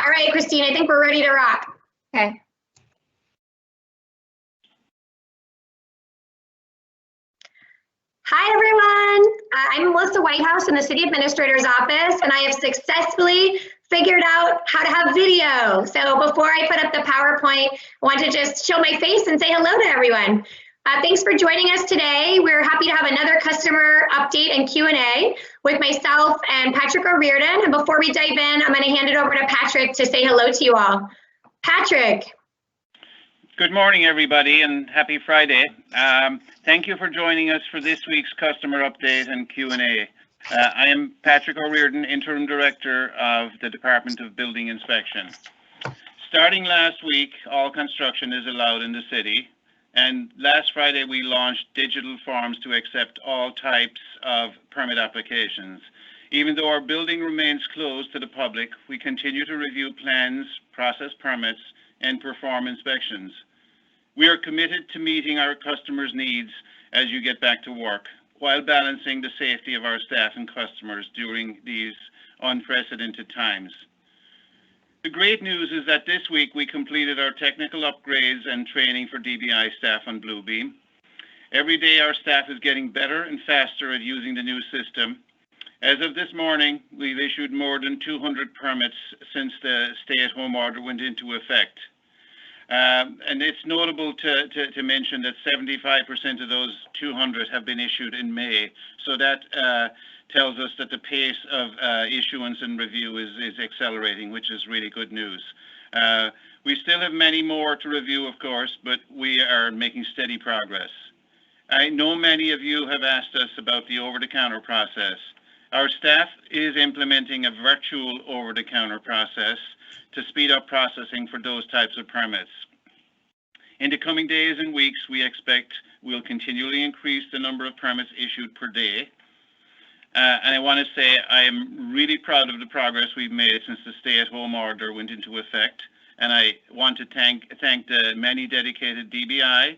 All right, Christine, I think we're ready to rock. Okay. Hi, everyone. I'm Melissa Whitehouse in the City Administrator's Office, and I have successfully figured out how to have video. So before I put up the PowerPoint, I want to just show my face and say hello to everyone. Thanks for joining us today. We're happy to have another customer update and Q&A with myself and Patrick O'Riordan. And before we dive in, I'm going to hand it over to Patrick to say hello to you all. Patrick. Good morning, everybody, and happy Friday. Thank you for joining us for this week's customer update and Q&A. I am Patrick O'Riordan, Interim Director of the Department of Building Inspection. Starting last week, all construction is allowed in the city. And last Friday, we launched digital forms to accept all types of permit applications. Even though our building remains closed to the public, we continue to review plans, process permits, and perform inspections. We are committed to meeting our customers' needs as you get back to work, while balancing the safety of our staff and customers during these unprecedented times. The great news is that this week we completed our technical upgrades and training for DBI staff on Bluebeam. Every day our staff is getting better and faster at using the new system. As of this morning, we've issued more than 200 permits since the stay-at-home order went into effect. And it's notable to mention that 75% of those 200 have been issued in May. So that tells us that the pace of issuance and review is accelerating, which is really good news. We still have many more to review, of course, but we are making steady progress. I know many of you have asked us about the over-the-counter process. Our staff is implementing a virtual over-the-counter process to speed up processing for those types of permits. In the coming days and weeks, we expect we'll continually increase the number of permits issued per day. And I want to say I am really proud of the progress we've made since the stay-at-home order went into effect. And I want to thank the many dedicated DBI,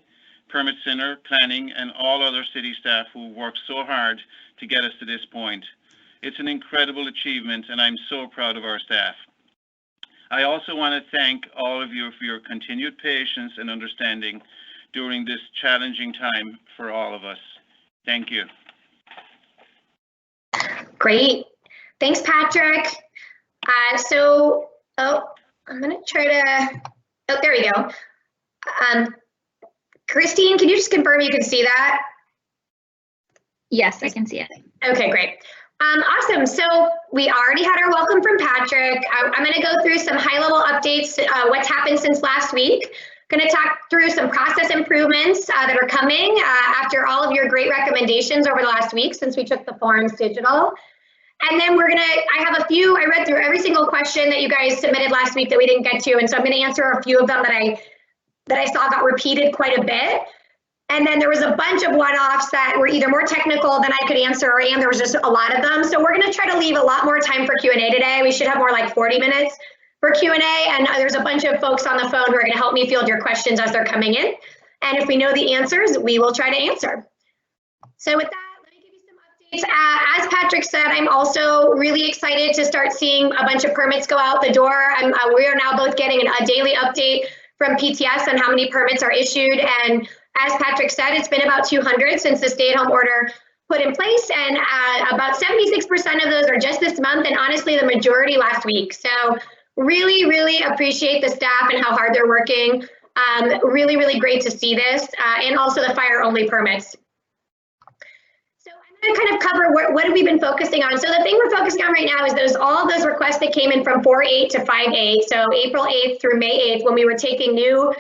Permit Center, Planning, and all other city staff who worked so hard to get us to this point. It's an incredible achievement, and I'm so proud of our staff. I also want to thank all of you for your continued patience and understanding during this challenging time for all of us. Thank you. Great. Thanks, Patrick. I'm going to try to, there we go. Christine, can you just confirm you can see that? Yes, I can see it. Okay, great. Awesome. So we already had our welcome from Patrick. I'm going to go through some high-level updates, what's happened since last week. Going to talk through some process improvements that are coming after all of your great recommendations over the last week since we took the forms digital. And then I have a few, I read through every single question that you guys submitted last week that we didn't get to. And so I'm going to answer a few of them that I saw got repeated quite a bit. And then there was a bunch of one-offs that were either more technical than I could answer, and there was just a lot of them. So we're going to try to leave a lot more time for Q&A today. We should have more like 40 minutes for Q&A, and there's a bunch of folks on the phone who are going to help me field your questions as they're coming in. And if we know the answers, we will try to answer. So with that, let me give you some updates. As Patrick said, I'm also really excited to start seeing a bunch of permits go out the door. We are now both getting a daily update from PTS on how many permits are issued, and as Patrick said, it's been about 200 since the stay-at-home order put in place, and about 76% of those are just this month, and honestly, the majority last week. So really, really appreciate the staff and how hard they're working. Really, really great to see this, and also the fire-only permits. So I'm going to kind of cover what have we been focusing on. So the thing we're focusing on right now is all those requests that came in from 4/8 to 5/8, so April 8th through May 8th, when we were taking new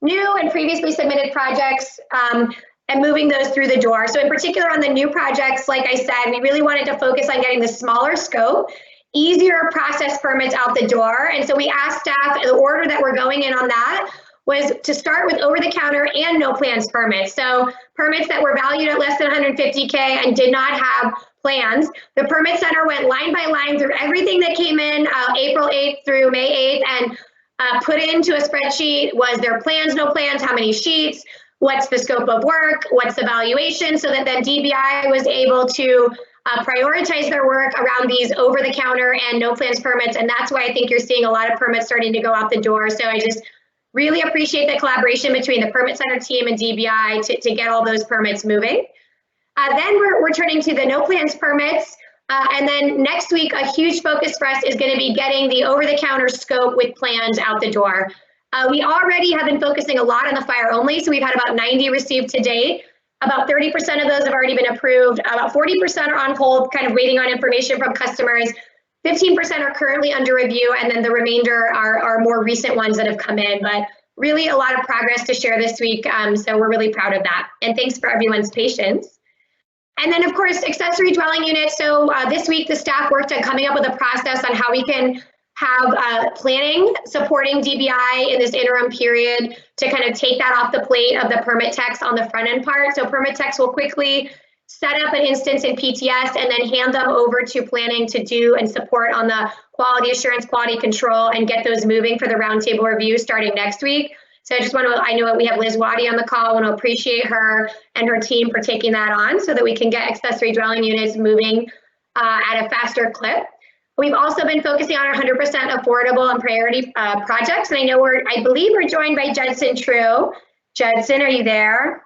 and previously submitted projects and moving those through the door. So in particular on the new projects, like I said, we really wanted to focus on getting the smaller scope, easier process permits out the door. And so we asked staff, the order that we're going in on that was to start with over-the-counter and no plans permits. So permits that were valued at less than 150K and did not have plans. The permit center went line by line through everything that came in April 8th through May 8th and put into a spreadsheet, was there plans, no plans, how many sheets, what's the scope of work, what's the valuation, so that then DBI was able to prioritize their work around these over-the-counter and no plans permits, and that's why I think you're seeing a lot of permits starting to go out the door. So I just really appreciate the collaboration between the Permit Center team and DBI to get all those permits moving. Then we're turning to the no plans permits. And then next week, a huge focus for us is going to be getting the over-the-counter scope with plans out the door. We already have been focusing a lot on the fire only, so we've had about 90 received to date. About 30% of those have already been approved. About 40% are on hold, kind of waiting on information from customers. 15% are currently under review, and then the remainder are more recent ones that have come in. But really a lot of progress to share this week, so we're really proud of that. And thanks for everyone's patience. And then, of course, accessory dwelling units. So this week, the staff worked on coming up with a process on how we can have planning supporting DBI in this interim period to kind of take that off the plate of the permit techs on the front end part. So permit techs will quickly set up an instance in PTS and then hand them over to planning to do and support on the quality assurance, quality control, and get those moving for the roundtable review starting next week. So I just want to, I know we have Liz Waddy on the call. I want to appreciate her and her team for taking that on so that we can get accessory dwelling units moving at a faster clip. We've also been focusing on our 100% affordable and priority projects. And I know I believe we're joined by Judson True. Judson, are you there?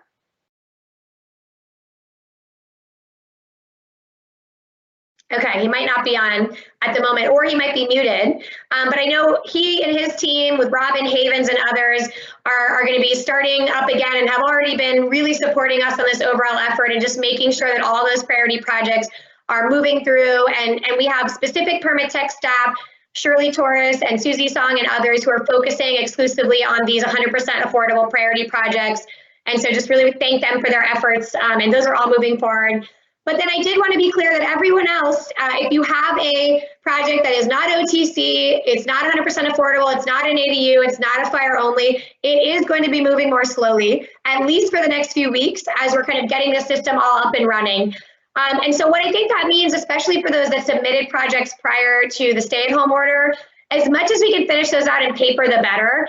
Okay, he might not be on at the moment, or he might be muted. But I know he and his team with Robin Havens and others are going to be starting up again and have already been really supporting us on this overall effort and just making sure that all those priority projects are moving through. And we have specific permit tech staff, Shirley Torres and Susie Song and others who are focusing exclusively on these 100% affordable priority projects. And so just really thank them for their efforts. And those are all moving forward. But then I did want to be clear that everyone else, if you have a project that is not OTC, it's not 100% affordable, it's not an ADU, it's not a fire only, it is going to be moving more slowly, at least for the next few weeks as we're kind of getting the system all up and running. And so what I think that means, especially for those that submitted projects prior to the stay-at-home order, as much as we can finish those out in paper, the better.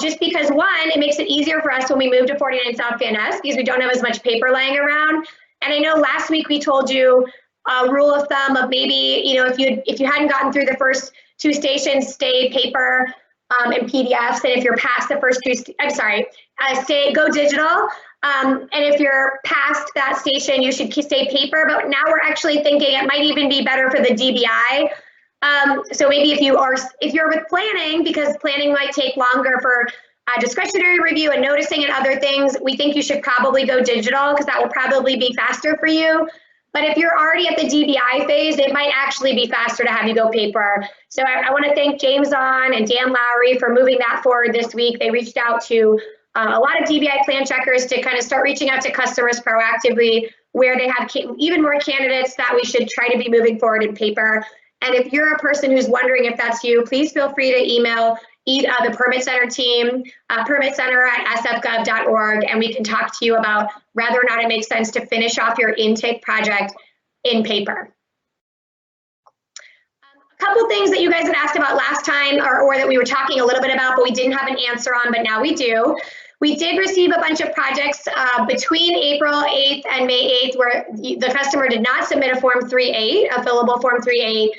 Just because one, it makes it easier for us when we move to 49 South Van Ness because we don't have as much paper laying around. And I know last week we told you a rule of thumb of maybe, you know, if you hadn't gotten through the first two stations, stay paper and PDFs. And if you're past the first two, go digital. And if you're past that station, you should stay paper. But now we're actually thinking it might even be better for the DBI. So maybe if you're with planning, because planning might take longer for discretionary review and noticing and other things, we think you should probably go digital because that will probably be faster for you. But if you're already at the DBI phase, it might actually be faster to have you go paper. So I want to thank James On and Dan Lowry for moving that forward this week. They reached out to a lot of DBI plan checkers to kind of start reaching out to customers proactively where they have even more candidates that we should try to be moving forward in paper. And if you're a person who's wondering if that's you, please feel free to email the Permit Center team, permitcenter@sfgov.org, and we can talk to you about whether or not it makes sense to finish off your intake project in paper. A couple things that you guys had asked about last time or that we were talking a little bit about, but we didn't have an answer on, but now we do. We did receive a bunch of projects between April 8th and May 8th where the customer did not submit a Form 3.8, a fillable Form 3.8.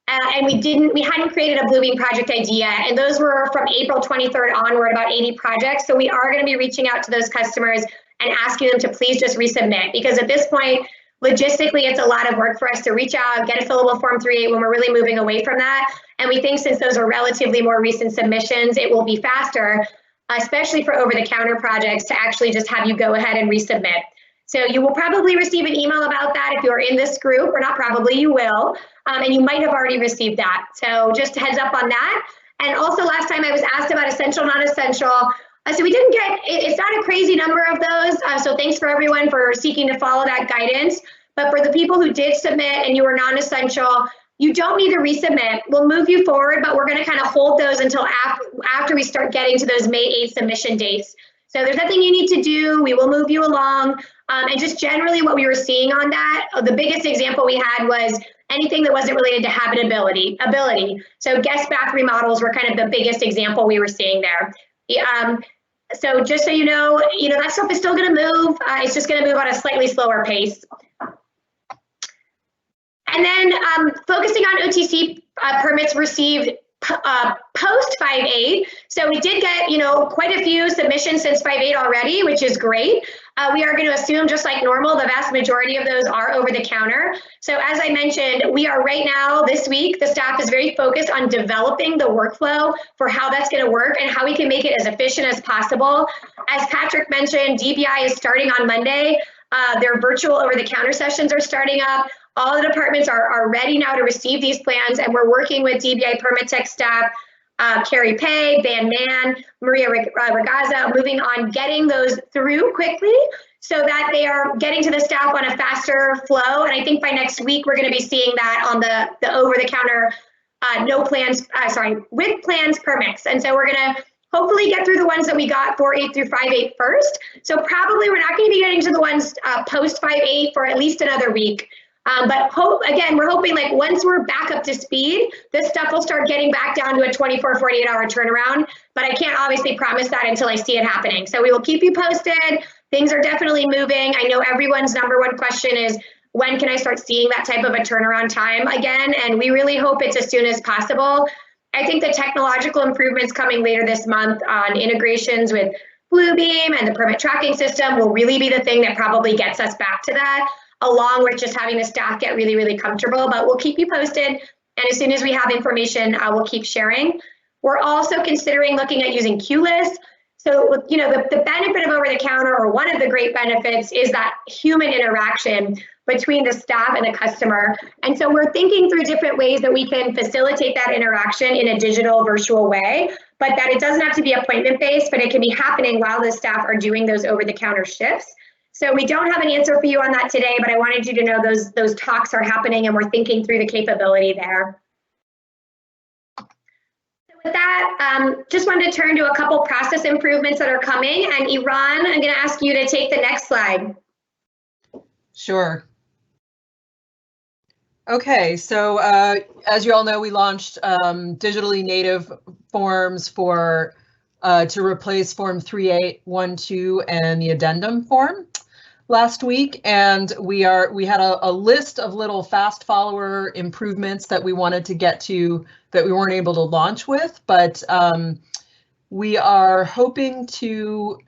And we hadn't created a Bluebeam project ID yet. And those were from April 23rd onward, about 80 projects. So we are going to be reaching out to those customers and asking them to please just resubmit. Because at this point, logistically, it's a lot of work for us to reach out, get a fillable Form 3.8 when we're really moving away from that. And we think since those are relatively more recent submissions, it will be faster, especially for over-the-counter projects, to actually just have you go ahead and resubmit. So you will probably receive an email about that if you're in this group, or not probably, you will, and you might have already received that. So just a heads up on that. And also last time I was asked about essential, non-essential. So we didn't get, it's not a crazy number of those. So thanks for everyone for seeking to follow that guidance. But for the people who did submit and you were non-essential, you don't need to resubmit. We'll move you forward, but we're gonna kind of hold those until after we start getting to those May 8th submission dates. So there's nothing you need to do. We will move you along. And just generally what we were seeing on that, the biggest example we had was anything that wasn't related to habitability. So guest bath remodels were kind of the biggest example we were seeing there. So just so you know that stuff is still gonna move. It's just gonna move at a slightly slower pace. And then focusing on OTC permits received post 5.8. So we did get, quite a few submissions since 5.8 already, which is great. We are going to assume, just like normal, the vast majority of those are over the counter. So as I mentioned, we are right now, this week, the staff is very focused on developing the workflow for how that's going to work and how we can make it as efficient as possible. As Patrick mentioned, DBI is starting on Monday. Their virtual over-the-counter sessions are starting up. All the departments are ready now to receive these plans, and we're working with DBI Permit Tech staff, Carrie Pay, Van Mann, Maria Ragazza, moving on getting those through quickly so that they are getting to the staff on a faster flow. And I think by next week, we're going to be seeing that on the over-the-counter with plans permits. And so we're going to hopefully get through the ones that we got 4.8 through 5.8 first. So probably we're not going to be getting to the ones post 5.8 for at least another week. But we're hoping like once we're back up to speed, this stuff will start getting back down to a 24, 48 hour turnaround. But I can't obviously promise that until I see it happening. So we will keep you posted. Things are definitely moving. I know everyone's number one question is, when can I start seeing that type of a turnaround time again? And we really hope it's as soon as possible. I think the technological improvements coming later this month on integrations with Bluebeam and the permit tracking system will really be the thing that probably gets us back to that, along with just having the staff get really, really comfortable. But we'll keep you posted. And as soon as we have information, we'll keep sharing. We're also considering looking at using QList. So, the benefit of over the counter, or one of the great benefits, is that human interaction between the staff and the customer. And so we're thinking through different ways that we can facilitate that interaction in a digital, virtual way, but that it doesn't have to be appointment-based, but it can be happening while the staff are doing those over-the-counter shifts. So we don't have an answer for you on that today, but I wanted you to know those talks are happening and we're thinking through the capability there. So with that, just wanted to turn to a couple process improvements that are coming. And Iran, I'm going to ask you to take the next slide. Sure. Okay, so as you all know, we launched digitally native forms for to replace Form 3812 and the addendum form last week, and we had a list of little fast follower improvements that we wanted to get to that we weren't able to launch with, but we are hoping to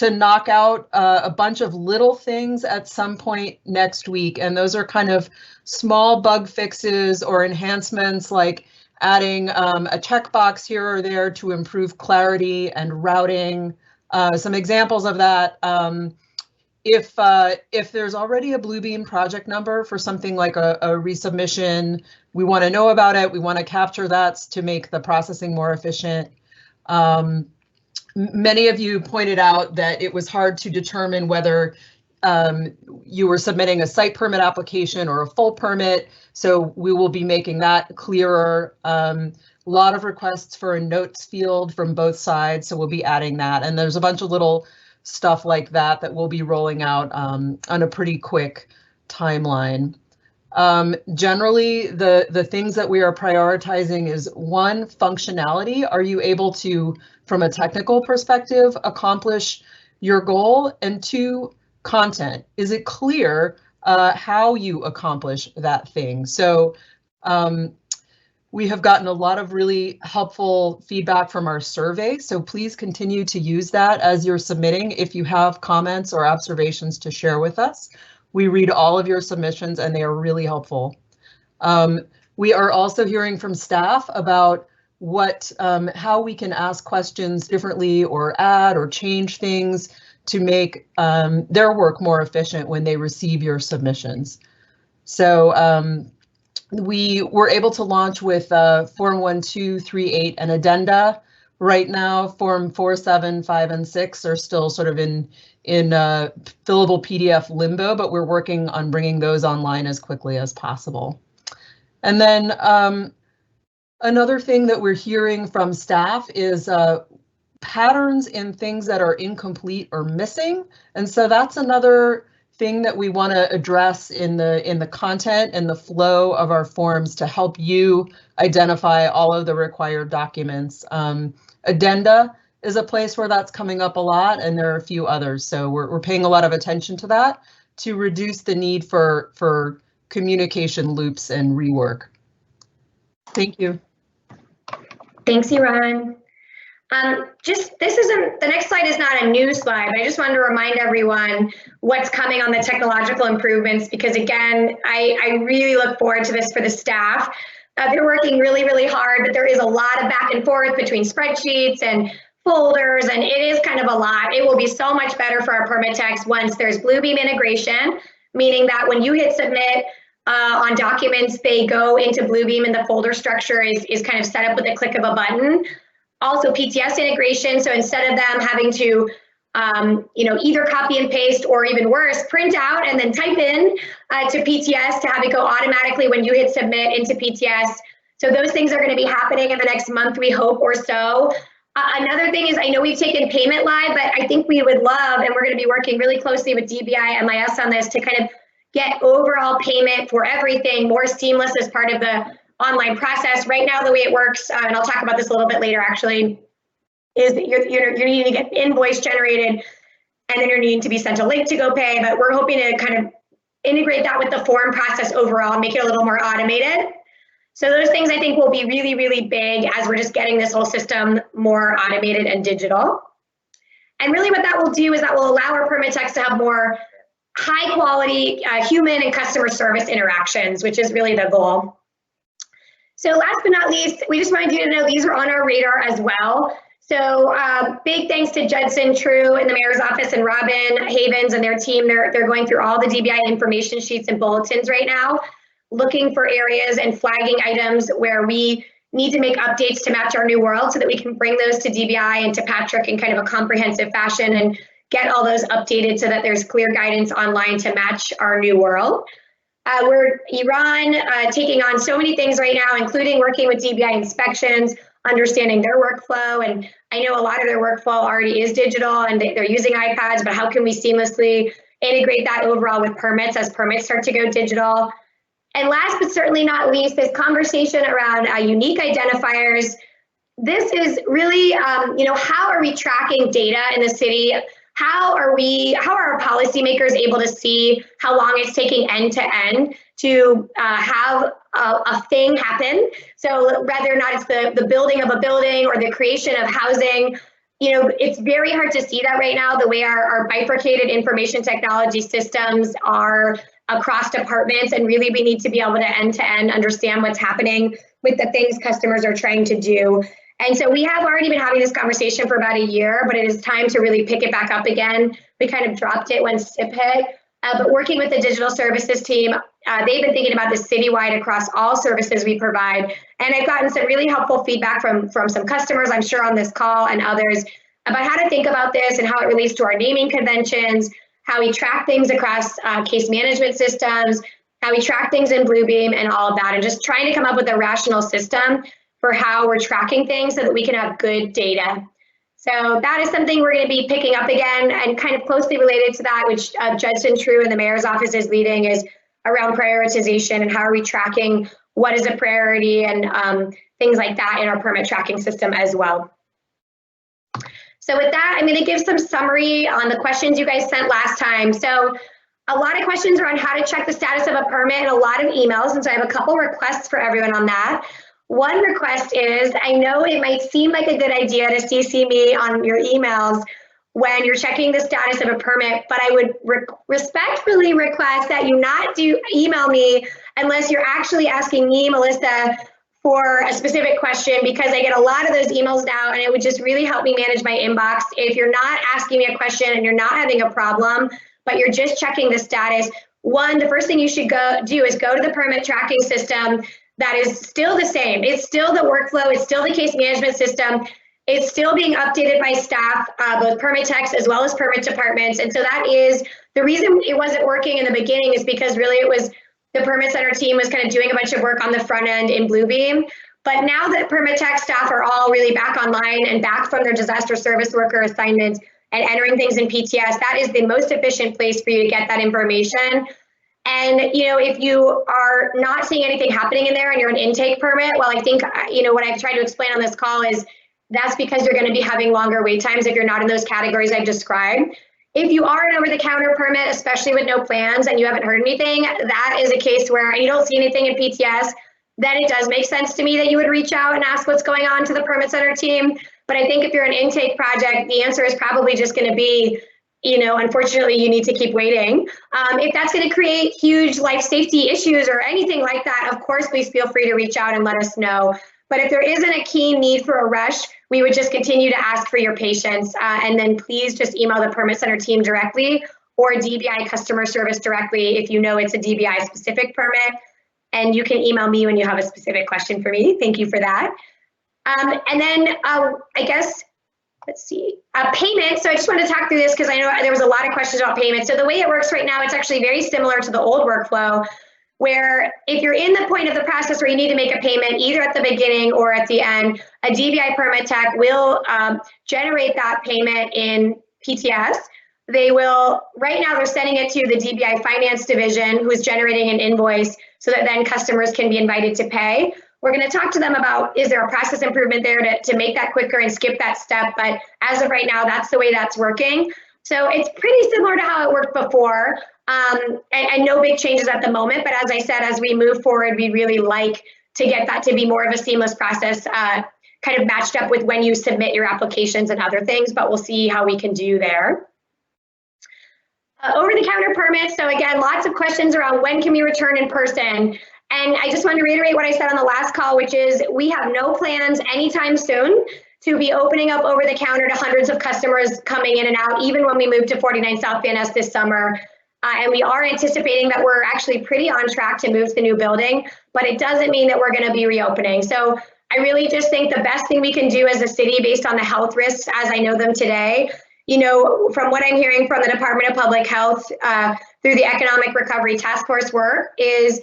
knock out a bunch of little things at some point next week, and those are kind of small bug fixes or enhancements, like adding a checkbox here or there to improve clarity and routing. Some examples of that, if there's already a Bluebeam project number for something like a resubmission, we want to know about it. We want to capture that to make the processing more efficient. Many of you pointed out that it was hard to determine whether you were submitting a site permit application or a full permit, so we will be making that clearer. A lot of requests for a notes field from both sides, so we'll be adding that. And there's a bunch of little stuff like that that we'll be rolling out on a pretty quick timeline. Generally, the things that we are prioritizing is, one, functionality. Are you able to, from a technical perspective, accomplish your goal? And two, content. Is it clear how you accomplish that thing? So we have gotten a lot of really helpful feedback from our survey, so please continue to use that as you're submitting if you have comments or observations to share with us. We read all of your submissions and they are really helpful. We are also hearing from staff about how we can ask questions differently or add or change things to make their work more efficient when they receive your submissions. So we were able to launch with Form 1238 and addenda. Right now, Form 4, 7, 5, and 6 are still sort of in fillable PDF limbo, but we're working on bringing those online as quickly as possible. And then another thing that we're hearing from staff is patterns in things that are incomplete or missing. And so that's another thing that we want to address in the content and the flow of our forms to help you identify all of the required documents. Addenda is a place where that's coming up a lot, and there are a few others. So we're paying a lot of attention to that to reduce the need for communication loops and rework. Thank you. Thanks, Iran. The next slide is not a new slide, but I just wanted to remind everyone what's coming on the technological improvements, because again, I really look forward to this for the staff. They're working really, really hard, but there is a lot of back and forth between spreadsheets and folders, and it is kind of a lot. It will be so much better for our permit techs once there's Bluebeam integration, meaning that when you hit submit on documents, they go into Bluebeam and the folder structure is kind of set up with a click of a button. Also PTS integration, so instead of them having to either copy and paste or even worse, print out and then type in to PTS to have it go automatically when you hit submit into PTS. So those things are going to be happening in the next month, we hope, or so. Another thing is, I know we've taken payment live, but I think we would love, and we're going to be working really closely with DBI MIS on this to kind of get overall payment for everything more seamless as part of the online process. Right now, the way it works, and I'll talk about this a little bit later actually, is that you're needing to get invoice generated and then you're needing to be sent a link to go pay, but we're hoping to kind of integrate that with the form process overall and make it a little more automated. So those things I think will be really, really big as we're just getting this whole system more automated and digital. And really what that will do is that will allow our permit techs to have more high quality human and customer service interactions, which is really the goal. So last but not least, we just wanted you to know these are on our radar as well. So big thanks to Judson True in the mayor's office and Robin Havens and their team. They're going through all the DBI information sheets and bulletins right now, looking for areas and flagging items where we need to make updates to match our new world so that we can bring those to DBI and to Patrick in kind of a comprehensive fashion and get all those updated so that there's clear guidance online to match our new world. We're Iran taking on so many things right now, including working with DBI inspections, understanding their workflow. And I know a lot of their workflow already is digital and they're using iPads, but how can we seamlessly integrate that overall with permits as permits start to go digital? And last but certainly not least, this conversation around unique identifiers. This is really, how are we tracking data in the city? How are our policymakers able to see how long it's taking end to end to have a thing happen? So whether or not it's the building of a building or the creation of housing, it's very hard to see that right now, the way our bifurcated information technology systems are across departments, and really we need to be able to end understand what's happening with the things customers are trying to do. And so we have already been having this conversation for about a year, but it is time to really pick it back up again. We kind of dropped it when SIP hit, but working with the digital services team, they've been thinking about this citywide across all services we provide. And I've gotten some really helpful feedback from some customers, I'm sure on this call and others, about how to think about this and how it relates to our naming conventions, how we track things across case management systems, how we track things in Bluebeam and all of that, and just trying to come up with a rational system for how we're tracking things so that we can have good data. So that is something we're going to be picking up again, and kind of closely related to that, which Judson True in the mayor's office is leading, is around prioritization and how are we tracking what is a priority and things like that in our permit tracking system as well. So with that, I'm going to give some summary on the questions you guys sent last time. So a lot of questions are on how to check the status of a permit and a lot of emails, and so I have a couple requests for everyone on that. One request is, I know it might seem like a good idea to CC me on your emails when you're checking the status of a permit, but I would respectfully request that you not email me unless you're actually asking me, Melissa, for a specific question, because I get a lot of those emails now and it would just really help me manage my inbox. If you're not asking me a question and you're not having a problem, but you're just checking the status, one, the first thing you should do is go to the permit tracking system. That is still the same. It's still the workflow. It's still the case management system. It's still being updated by staff, both permit techs as well as permit departments. And so that is the reason it wasn't working in the beginning, is because really it was the permit center team was kind of doing a bunch of work on the front end in Bluebeam. But now that permit tech staff are all really back online and back from their disaster service worker assignments and entering things in PTS, that is the most efficient place for you to get that information. And, if you are not seeing anything happening in there and you're an intake permit, well, I think, what I've tried to explain on this call is that's because you're going to be having longer wait times if you're not in those categories I've described. If you are an over-the-counter permit, especially with no plans and you haven't heard anything, that is a case where, and you don't see anything in PTS, then it does make sense to me that you would reach out and ask what's going on to the permit center team. But I think if you're an intake project, the answer is probably just going to be, unfortunately, you need to keep waiting. If that's going to create huge life safety issues or anything like that, of course, please feel free to reach out and let us know. But if there isn't a keen need for a rush, we would just continue to ask for your patience. And then please just email the permit center team directly or DBI customer service directly if you know it's a DBI specific permit. And you can email me when you have a specific question for me. Thank you for that. And then I guess, let's see, payment. So I just want to talk through this because I know there was a lot of questions about payment. So the way it works right now, it's actually very similar to the old workflow, where if you're in the point of the process where you need to make a payment, either at the beginning or at the end, a DBI permit tech will generate that payment in PTS. They will, right now they're sending it to the DBI finance division who is generating an invoice so that then customers can be invited to pay. We're going to talk to them about, is there a process improvement there to make that quicker and skip that step? But as of right now, that's the way that's working. So it's pretty similar to how it worked before, and no big changes at the moment. But as I said, as we move forward, we really like to get that to be more of a seamless process, kind of matched up with when you submit your applications and other things, but we'll see how we can do there. Over-the-counter permits. So again, lots of questions around when can we return in person? And I just want to reiterate what I said on the last call, which is we have no plans anytime soon to be opening up over the counter to hundreds of customers coming in and out, even when we move to 49 South Van Ness this summer. And we are anticipating that we're actually pretty on track to move to the new building, but it doesn't mean that we're going to be reopening. So I really just think the best thing we can do as a city based on the health risks as I know them today, from what I'm hearing from the Department of Public Health through the Economic Recovery Task Force work, is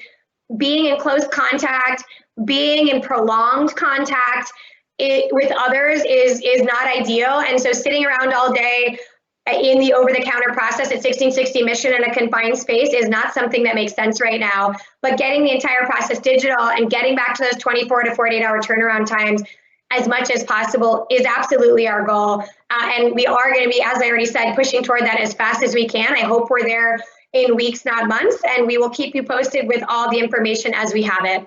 being in close contact, being in prolonged contact with others is not ideal. And so sitting around all day in the over-the-counter process at 1660 Mission in a confined space is not something that makes sense right now. But getting the entire process digital and getting back to those 24 to 48 hour turnaround times as much as possible is absolutely our goal. And we are going to be, as I already said, pushing toward that as fast as we can. I hope we're there in weeks, not months, and we will keep you posted with all the information as we have it.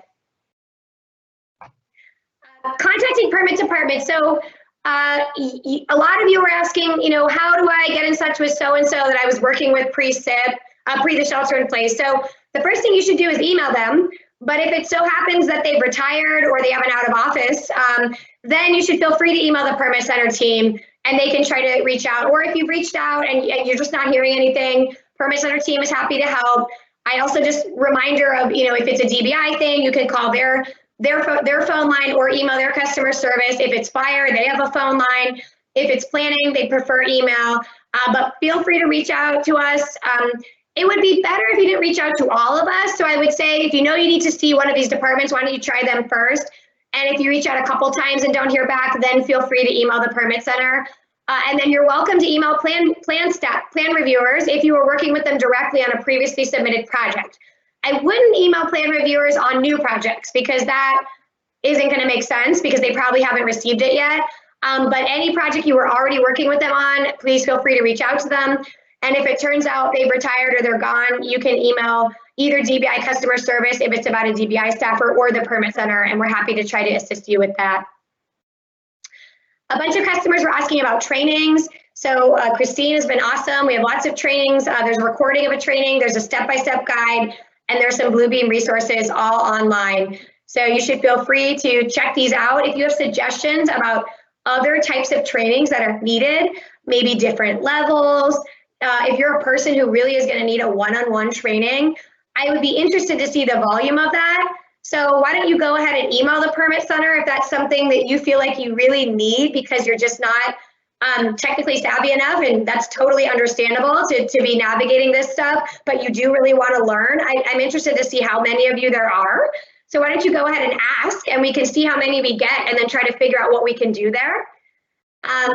Contacting permit department. So a lot of you were asking, how do I get in touch with so-and-so that I was working with pre-SIP, pre the shelter in place? So the first thing you should do is email them. But if it so happens that they've retired or they have an out of office, then you should feel free to email the permit center team and they can try to reach out. Or if you've reached out and you're just not hearing anything, permit center team is happy to help. I also just reminder of, if it's a DBI thing, you can call their phone line or email their customer service. If it's fire, they have a phone line. If it's planning, they prefer email. But feel free to reach out to us. It would be better if you didn't reach out to all of us. So I would say, if you know you need to see one of these departments, why don't you try them first? And if you reach out a couple times and don't hear back, then feel free to email the permit center. And then you're welcome to email plan reviewers if you were working with them directly on a previously submitted project. I wouldn't email plan reviewers on new projects because that isn't going to make sense because they probably haven't received it yet. But any project you were already working with them on, please feel free to reach out to them. And if it turns out they've retired or they're gone, you can email either DBI customer service if it's about a DBI staffer or the permit center, and we're happy to try to assist you with that. A bunch of customers were asking about trainings. So Christine has been awesome. We have lots of trainings. There's a recording of a training. There's a step-by-step guide, and there's some Bluebeam resources all online. So you should feel free to check these out. If you have suggestions about other types of trainings that are needed, maybe different levels, if you're a person who really is going to need a one-on-one training, I would be interested to see the volume of that. So why don't you go ahead and email the permit center if that's something that you feel like you really need because you're just not technically savvy enough, and that's totally understandable to be navigating this stuff, but you do really want to learn. I'm interested to see how many of you there are. So why don't you go ahead and ask, and we can see how many we get and then try to figure out what we can do there.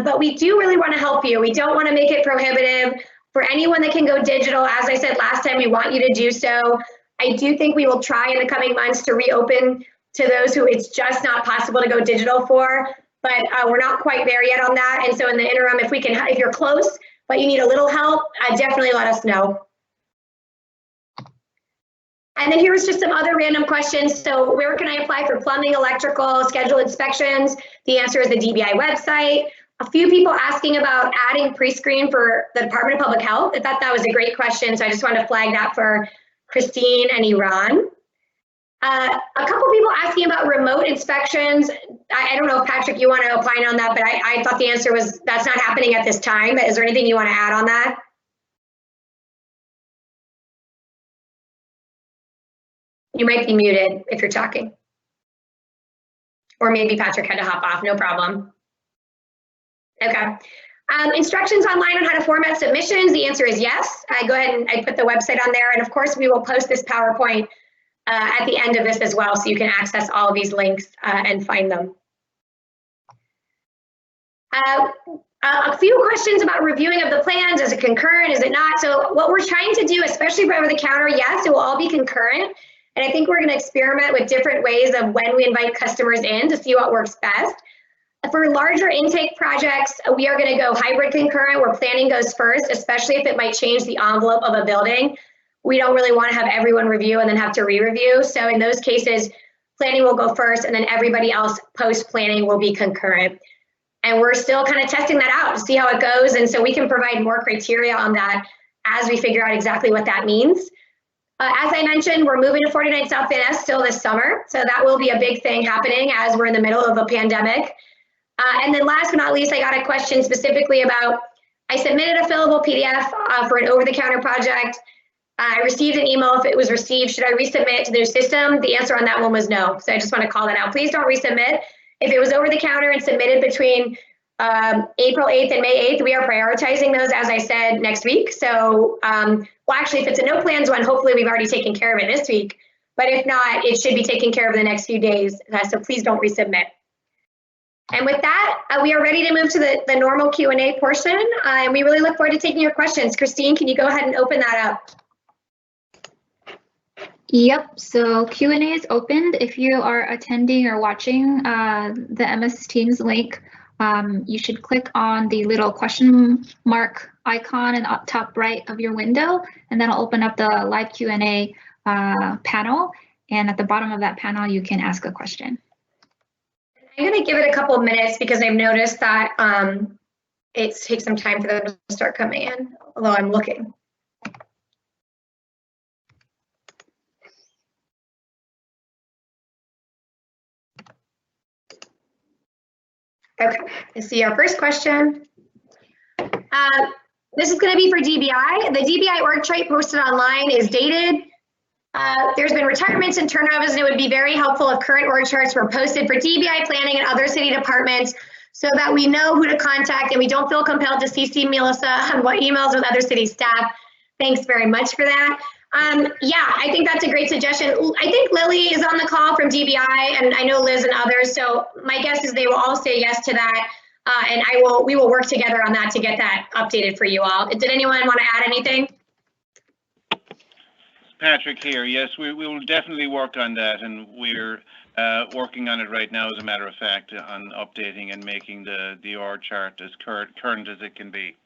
But we do really want to help you. We don't want to make it prohibitive. For anyone that can go digital, as I said last time, we want you to do so. I do think we will try in the coming months to reopen to those who it's just not possible to go digital for, but we're not quite there yet on that. And so in the interim, if you're close, but you need a little help, definitely let us know. And then here's just some other random questions. So where can I apply for plumbing, electrical, schedule inspections? The answer is the DBI website. A few people asking about adding pre-screen for the Department of Public Health. I thought that was a great question, so I just wanted to flag that for Christine and Iran. A couple people asking about remote inspections. I don't know if Patrick, you want to opine on that, but I thought the answer was that's not happening at this time. Is there anything you want to add on that? You might be muted if you're talking. Or maybe Patrick had to hop off, no problem. Okay. Instructions online on how to format submissions. The answer is yes. I go ahead and I put the website on there. And of course, we will post this PowerPoint at the end of this as well, so you can access all of these links and find them. A few questions about reviewing of the plans. Is it concurrent? Is it not? So what we're trying to do, especially for over the counter, yes, it will all be concurrent. And I think we're going to experiment with different ways of when we invite customers in to see what works best. For larger intake projects, we are going to go hybrid concurrent where planning goes first, especially if it might change the envelope of a building. We don't really want to have everyone review and then have to re-review. So in those cases, planning will go first and then everybody else post-planning will be concurrent. And we're still kind of testing that out to see how it goes. And so we can provide more criteria on that as we figure out exactly what that means. As I mentioned, we're moving to 49 South Van Ness still this summer. So that will be a big thing happening as we're in the middle of a pandemic. And then last but not least, I got a question specifically about, I submitted a fillable PDF for an over-the-counter project. I received an email if it was received. Should I resubmit it to the new system? The answer on that one was no. So I just want to call that out. Please don't resubmit. If it was over the counter and submitted between April 8th and May 8th, we are prioritizing those, as I said, next week. So, well, actually, if it's a no plans one, hopefully we've already taken care of it this week. But if not, it should be taken care of in the next few days. So please don't resubmit. And with that, we are ready to move to the normal Q&A portion. And we really look forward to taking your questions. Christine, can you go ahead and open that up? Yep, so Q&A is opened. If you are attending or watching the MS Teams link, you should click on the little question mark icon in the top right of your window, and that'll open up the live Q&A panel. And at the bottom of that panel, you can ask a question. I'm going to give it a couple of minutes because I've noticed that it takes some time for them to start coming in, although I'm looking. Okay, let's see our first question. This is going to be for DBI. The DBI org chart posted online is dated. There's been retirements and turnovers, and it would be very helpful if current org charts were posted for DBI planning and other city departments so that we know who to contact and we don't feel compelled to CC Melissa on what emails with other city staff. Thanks very much for that. Yeah, I think that's a great suggestion. I think Lily is on the call from DBI, and I know Liz and others. So my guess is they will all say yes to that, and we will work together on that to get that updated for you all. Did anyone want to add anything? Patrick here. Yes, we will definitely work on that, and we're working on it right now, as a matter of fact, on updating and making the org chart as current as it can be.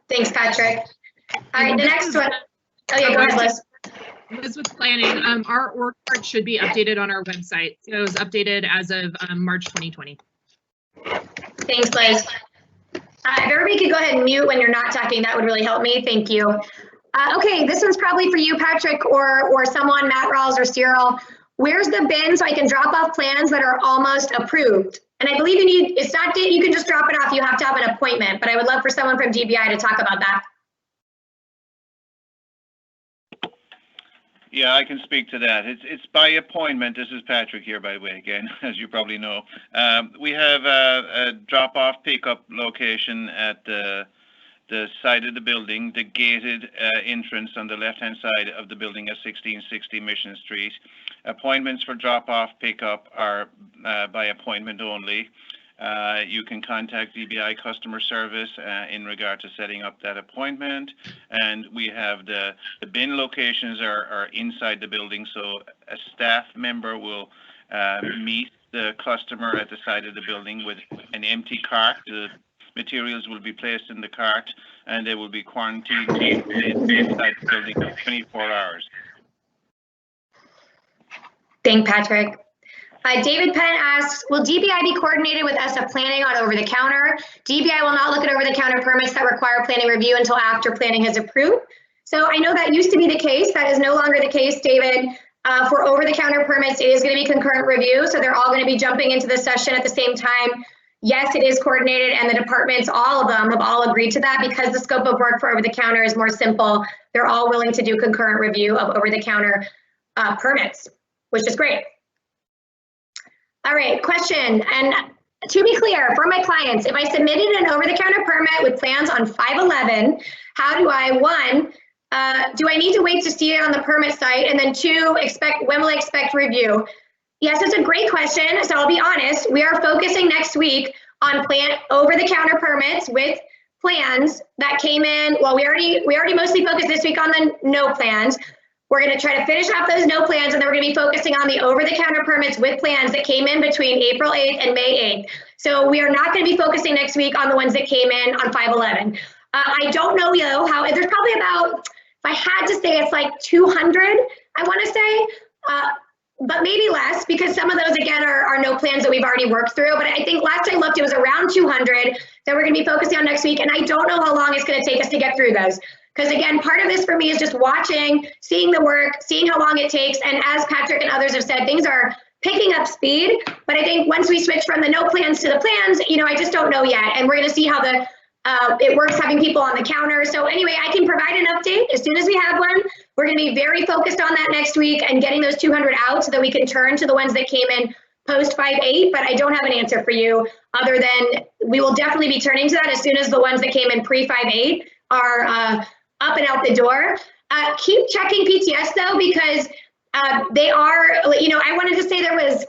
Thanks, Patrick. All right, the next one. Oh yeah, go ahead, Liz. Liz with planning. Our org chart should be updated on our website. So it was updated as of March 2020. Thanks, Liz. If everybody could go ahead and mute when you're not talking, that would really help me. Thank you. Okay, this one's probably for you, Patrick, or someone, Matt Rawls or Cyril. Where's the bin so I can drop off plans that are almost approved? And I believe it's not that you can just drop it off, you have to have an appointment, but I would love for someone from DBI to talk about that. Yeah, I can speak to that. It's by appointment. This is Patrick here, by the way, again, as you probably know. We have a drop-off pickup location at the side of the building, the gated entrance on the left-hand side of the building at 1660 Mission Street. Appointments for drop-off pickup are by appointment only. You can contact DBI customer service in regard to setting up that appointment. And we have the bin locations are inside the building, so a staff member will meet the customer at the side of the building with an empty cart. materials will be placed in the cart and they will be quarantined inside the building for 24 hours. Thank Patrick. David Penn asks, will DBI be coordinated with SF Planning on over-the-counter? DBI will not look at over-the-counter permits that require planning review until after planning has approved. So I know that used to be the case. That is no longer the case, David. For over-the-counter permits, it is going to be concurrent review. So they're all going to be jumping into the session at the same time. Yes, it is coordinated, and the departments, all of them, have all agreed to that because the scope of work for over-the-counter is more simple. They're all willing to do concurrent review of over-the-counter permits, which is great. All right, question. And to be clear, for my clients, if I submitted an over-the-counter permit with plans on 5/11, how do I, one, do I need to wait to see it on the permit site? And then two, when will I expect review? Yes, it's a great question. So I'll be honest, we are focusing next week on over-the-counter permits with plans that came in. Well, we already mostly focused this week on the no plans. We're going to try to finish off those no plans, and then we're going to be focusing on the over-the-counter permits with plans that came in between April 8th and May 8th. So we are not going to be focusing next week on the ones that came in on 5/11. I don't know, how there's probably about, if I had to say, it's like 200, I want to say, but maybe less, because some of those, again, are no plans that we've already worked through. But I think last I looked, it was around 200 that we're going to be focusing on next week, and I don't know how long it's going to take us to get through those. Because again, part of this for me is just watching, seeing the work, seeing how long it takes. And as Patrick and others have said, things are picking up speed. But I think once we switch from the no plans to the plans, I just don't know yet. And we're going to see how it works having people on the counter. So anyway, I can provide an update as soon as we have one. We're going to be very focused on that next week and getting those 200 out so that we can turn to the ones that came in post 5/8. But I don't have an answer for you other than we will definitely be turning to that as soon as the ones that came in pre 5/8 are up and out the door. Keep checking PTS though, because they are, I wanted to say there was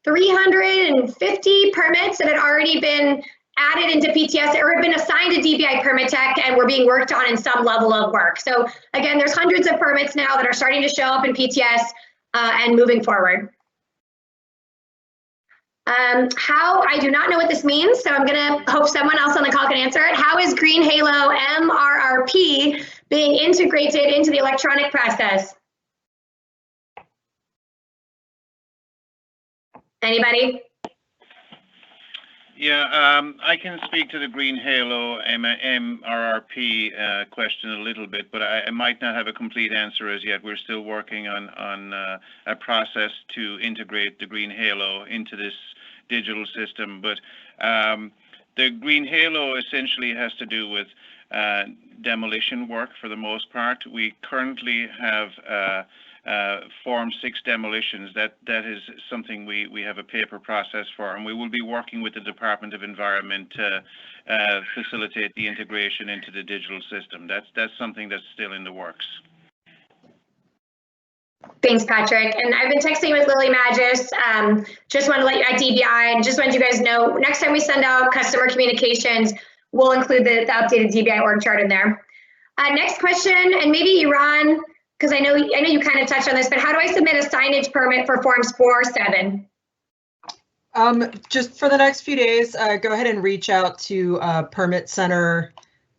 350 permits that had already been added into PTS or have been assigned to DBI Permit Tech and were being worked on in some level of work. So again, there's hundreds of permits now that are starting to show up in PTS and moving forward. I do not know what this means, so I'm going to hope someone else on the call can answer it. How is Green Halo MRRP being integrated into the electronic process? Anybody? Yeah, I can speak to the Green Halo MRRP question a little bit, but I might not have a complete answer as yet. We're still working on a process to integrate the Green Halo into this digital system. But the Green Halo essentially has to do with demolition work for the most part. We currently have Form 6 demolitions. That is something we have a paper process for, and we will be working with the Department of Environment to facilitate the integration into the digital system. That's something that's still in the works. Thanks, Patrick. And I've been texting with Lily Magis. Just want to let you at DBI, and just want you guys know, next time we send out customer communications, we'll include the updated DBI org chart in there. Next question, and maybe Iran, because I know you kind of touched on this, but how do I submit a signage permit for Forms 4-7? Just for the next few days, go ahead and reach out to Permit Center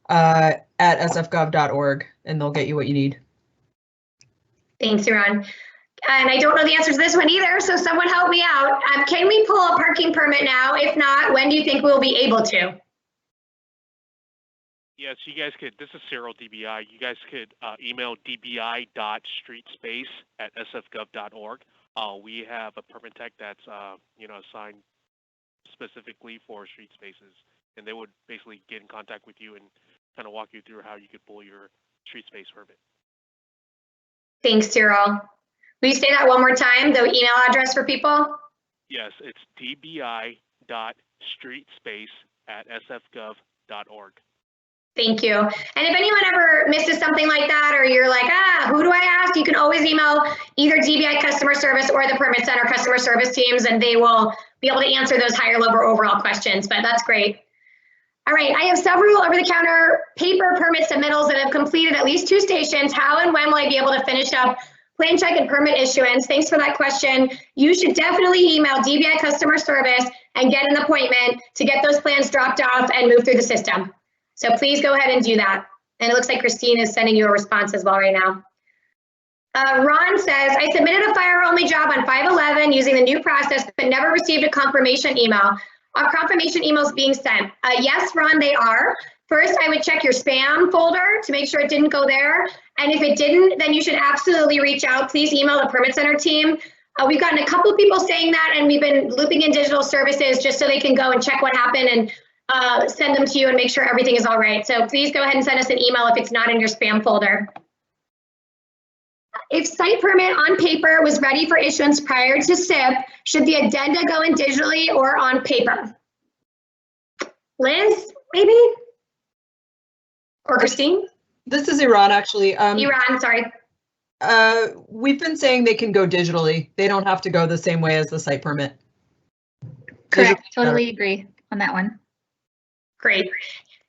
at sfgov.org, and they'll get you what you need. Thanks, Iran. And I don't know the answer to this one either, so someone help me out. Can we pull a parking permit now? If not, when do you think we'll be able to? Yes, you guys could, this is Cyril, DBI. You guys could email dbi.streetspace@sfgov.org. We have a permit tech that's, assigned specifically for street spaces, and they would basically get in contact with you and kind of walk you through how you could pull your street space permit. Thanks, Cyril. Will you say that one more time, the email address for people? Yes, it's dbi.streetspace@sfgov.org. Thank you. And if anyone ever misses something like that, or you're like, who do I ask? You can always email either DBI customer service or the Permit Center customer service teams, and they will be able to answer those higher level overall questions, but that's great. All right, I have several over-the-counter paper permit submittals that have completed at least 2 stations. How and when will I be able to finish up plan check and permit issuance, thanks for that question. You should definitely email DBI customer service and get an appointment to get those plans dropped off and move through the system. So please go ahead and do that. And it looks like Christine is sending you a response as well right now. Ron says, I submitted a fire-only job on 5/11 using the new process, but never received a confirmation email. Are confirmation emails being sent? Yes, Ron, they are. First, I would check your spam folder to make sure it didn't go there. And if it didn't, then you should absolutely reach out. Please email the Permit Center team. We've gotten a couple of people saying that, and we've been looping in digital services just so they can go and check what happened and send them to you and make sure everything is all right. So please go ahead and send us an email if it's not in your spam folder. If site permit on paper was ready for issuance prior to SIP, should the addenda go in digitally or on paper? Liz, maybe? Or Christine? This is Iran, actually. Iran, sorry. We've been saying they can go digitally. They don't have to go the same way as the site permit. Correct, totally agree on that one. Great.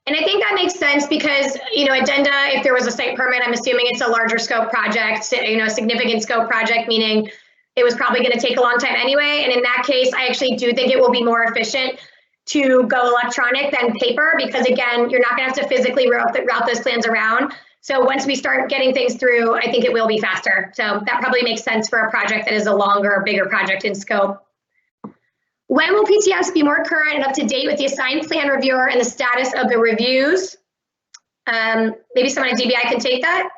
And I think that makes sense because, you know, addenda, if there was a site permit, I'm assuming it's a larger scope project, you know, a significant scope project, meaning it was probably going to take a long time anyway. And in that case, I actually do think it will be more efficient to go electronic than paper because, again, you're not going to have to physically route those plans around. So once we start getting things through, I think it will be faster. So that probably makes sense for a project that is a longer, bigger project in scope. When will PTS be more current and up to date with the assigned plan reviewer and the status of the reviews? Maybe someone at DBI can take that.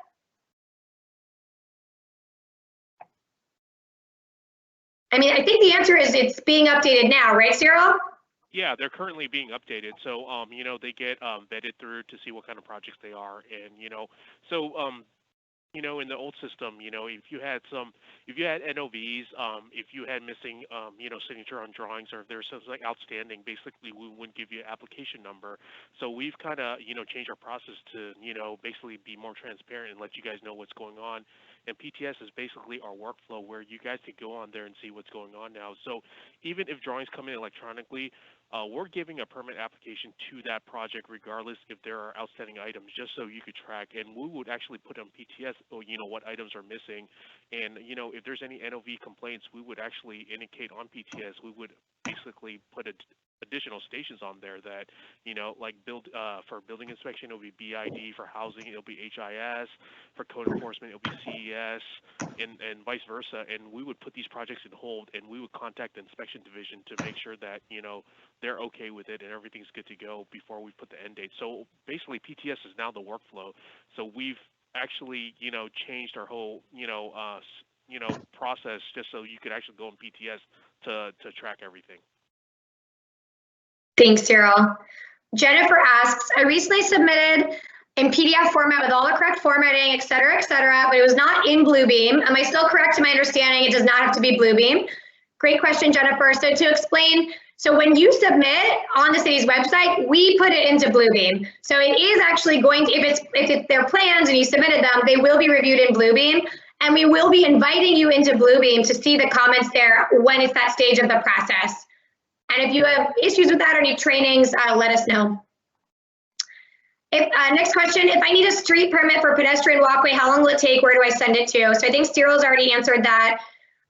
I mean, I think the answer is it's being updated now, right, Cyril? Yeah, they're currently being updated. So, you know, they get vetted through to see what kind of projects they are. And, you know, so, you know, in the old system, you know, if you had NOVs, if you had missing, you know, signature on drawings, or if there's something like outstanding, basically we wouldn't give you an application number. So we've kind of, you know, changed our process to, you know, basically be more transparent and let you guys know what's going on. And PTS is basically our workflow where you guys can go on there and see what's going on now. So even if drawings come in electronically, we're giving a permit application to that project regardless if there are outstanding items, just so you could track. And we would actually put on PTS, you know, what items are missing. And, you know, if there's any NOV complaints, we would actually indicate on PTS. We would basically put additional stations on there that, you know, like for building inspection, it'll be BID, for housing, it'll be HIS, for code enforcement, it'll be CES, and vice versa. And we would put these projects in hold, and we would contact the inspection division to make sure that, you know, they're okay with it and everything's good to go before we put the end date. So basically PTS is now the workflow. So we've actually, you know, changed our whole, you know, process just so you could actually go in PTS to track everything. Thanks, Cyril. Jennifer asks, I recently submitted in PDF format with all the correct formatting, et cetera, but it was not in Bluebeam. Am I still correct in my understanding it does not have to be Bluebeam? Great question, Jennifer. So to explain, so when you submit on the city's website, we put it into Bluebeam. So it is actually going to, if it's their plans and you submitted them, they will be reviewed in Bluebeam. And we will be inviting you into Bluebeam to see the comments there when it's that stage of the process. And if you have issues with that or need trainings, let us know. Next question, if I need a street permit for pedestrian walkway, how long will it take? Where do I send it to? So I think Cyril's already answered that.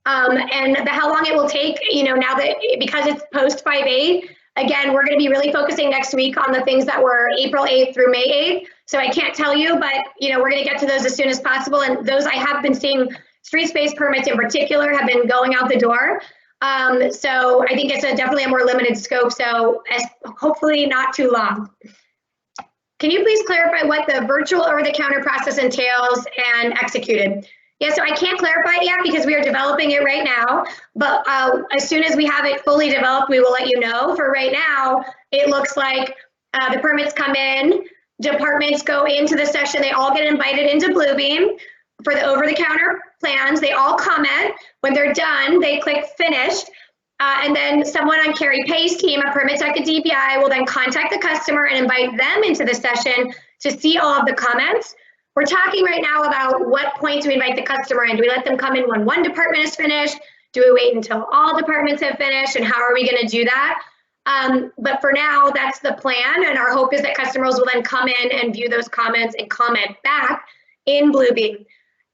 And how long it will take, you know, now that, because it's post 5/8, again, we're going to be really focusing next week on the things that were April 8th through May 8th. So I can't tell you, but, you know, we're going to get to those as soon as possible. And those I have been seeing, street space permits in particular, have been going out the door. So I think it's definitely a more limited scope. So hopefully not too long. Can you please clarify what the virtual over-the-counter process entails and executed? Yeah, so I can't clarify it yet because we are developing it right now, but as soon as we have it fully developed, we will let you know. For right now, it looks like the permits come in, departments go into the session, they all get invited into Bluebeam for the over-the-counter plans, they all comment. When they're done, they click finished, and then someone on Carrie Pay's team, a permit tech at DPI, will then contact the customer and invite them into the session to see all of the comments. We're talking right now about what point do we invite the customer in? Do we let them come in when one department is finished? Do we wait until all departments have finished? And how are we going to do that? But for now, that's the plan. And our hope is that customers will then come in and view those comments and comment back in Bluebeam.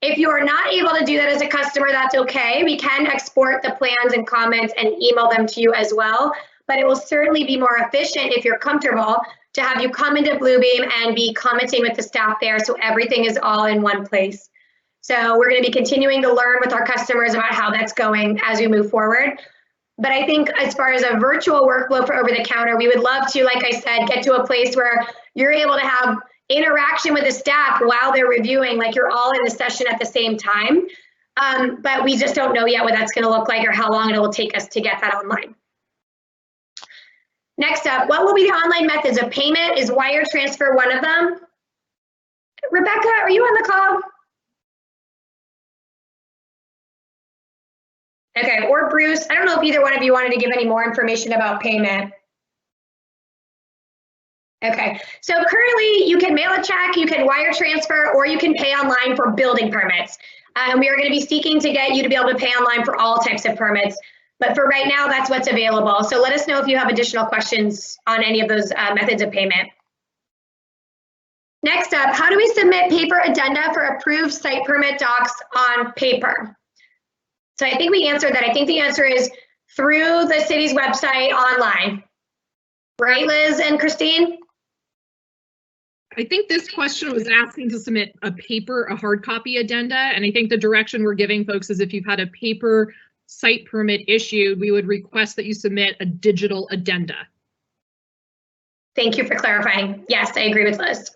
If you are not able to do that as a customer, that's okay. We can export the plans and comments and email them to you as well, but it will certainly be more efficient if you're comfortable to have you come into Bluebeam and be commenting with the staff there so everything is all in one place. So we're going to be continuing to learn with our customers about how that's going as we move forward. But I think as far as a virtual workflow for over the counter, we would love to, like I said, get to a place where you're able to have interaction with the staff while they're reviewing, like you're all in the session at the same time. But we just don't know yet what that's going to look like or how long it will take us to get that online. Next up, what will be the online methods of payment? Is wire transfer one of them? Rebecca, are you on the call? Okay, or Bruce, I don't know if either one of you wanted to give any more information about payment. Okay, so currently you can mail a check, you can wire transfer, or you can pay online for building permits. We are going to be seeking to get you to be able to pay online for all types of permits. But for right now, that's what's available. So let us know if you have additional questions on any of those methods of payment. Next up, how do we submit paper addenda for approved site permit docs on paper? So I think we answered that. I think the answer is through the city's website online. Right, Liz and Christine? I think this question was asking to submit a hard copy addenda. And I think the direction we're giving folks is if you've had a paper site permit issued, we would request that you submit a digital addenda. Thank you for clarifying. Yes, I agree with Liz.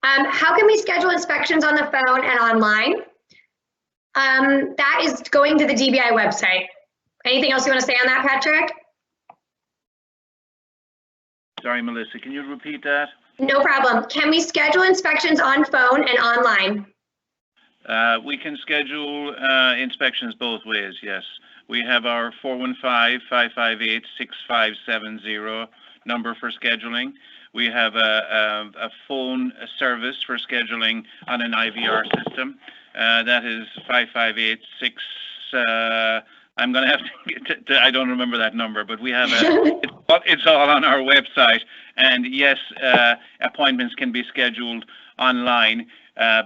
How can we schedule inspections on the phone and online? That is going to the DBI website. Anything else you want to say on that, Patrick? Sorry, Melissa, can you repeat that? No problem. Can we schedule inspections on phone and online? We can schedule inspections both ways, yes. We have our 415-558-6570 number for scheduling. We have a phone service for scheduling on an IVR system. That is 558-6. I'm going to have to I don't remember that number, but we have it's all on our website. And yes, appointments can be scheduled online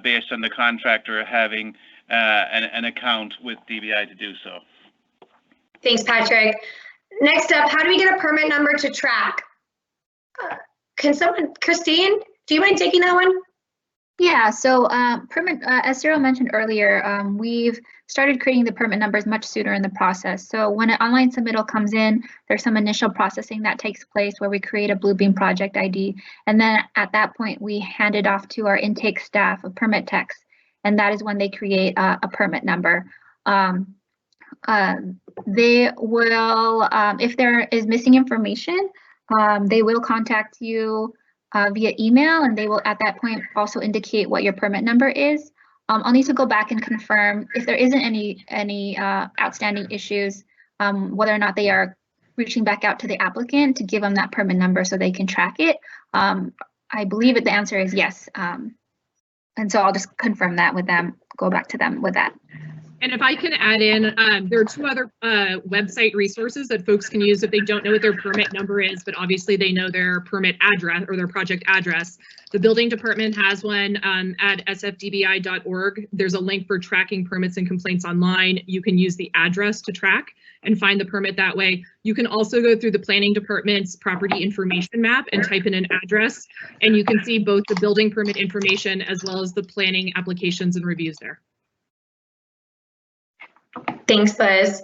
based on the contractor having an account with DBI to do so. Thanks, Patrick. Next up, how do we get a permit number to track? Can someone, Christine, do you mind taking that one? Yeah, so permit, as Cyril mentioned earlier, we've started creating the permit numbers much sooner in the process. So when an online submittal comes in, there's some initial processing that takes place where we create a Bluebeam project ID. And then at that point, we hand it off to our intake staff of permit techs. And that is when they create a permit number. They will, if there is missing information, they will contact you via email, and they will at that point also indicate what your permit number is. I'll need to go back and confirm if there isn't any outstanding issues, whether or not they are reaching back out to the applicant to give them that permit number so they can track it. I believe that the answer is yes. And so I'll just confirm that with them, go back to them with that. And if I can add in, there are two other website resources that folks can use if they don't know what their permit number is, but obviously they know their permit address or their project address. The building department has one at sfdbi.org. There's a link for tracking permits and complaints online. You can use the address to track and find the permit that way. You can also go through the planning department's property information map and type in an address, and you can see both the building permit information as well as the planning applications and reviews there. Thanks, Liz.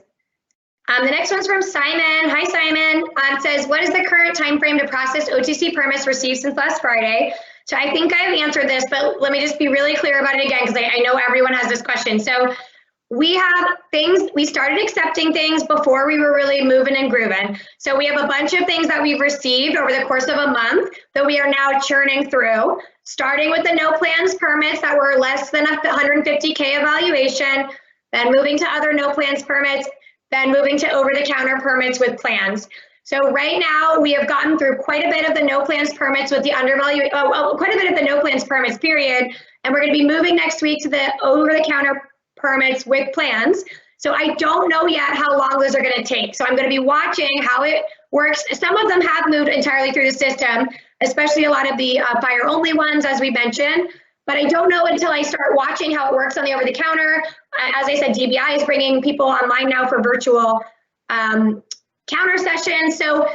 The next one's from Simon. Hi, Simon. It says, what is the current time frame to process OTC permits received since last Friday? So I think I've answered this, but let me just be really clear about it again, because I know everyone has this question. So we have things, we started accepting things before we were really moving and grooving. So we have a bunch of things that we've received over the course of a month that we are now churning through, starting with the no plans permits that were less than 150K evaluation, then moving to other no plans permits, then moving to over-the-counter permits with plans. So right now we have gotten through quite a bit of the no plans permits with the quite a bit of the no plans permits period, and we're going to be moving next week to the over-the-counter permits with plans. So I don't know yet how long those are going to take. So I'm going to be watching how it works. Some of them have moved entirely through the system, especially a lot of the fire-only ones, as we mentioned. but I don't know until I start watching how it works on the over-the-counter. As I said, DBI is bringing people online now for virtual counter sessions. So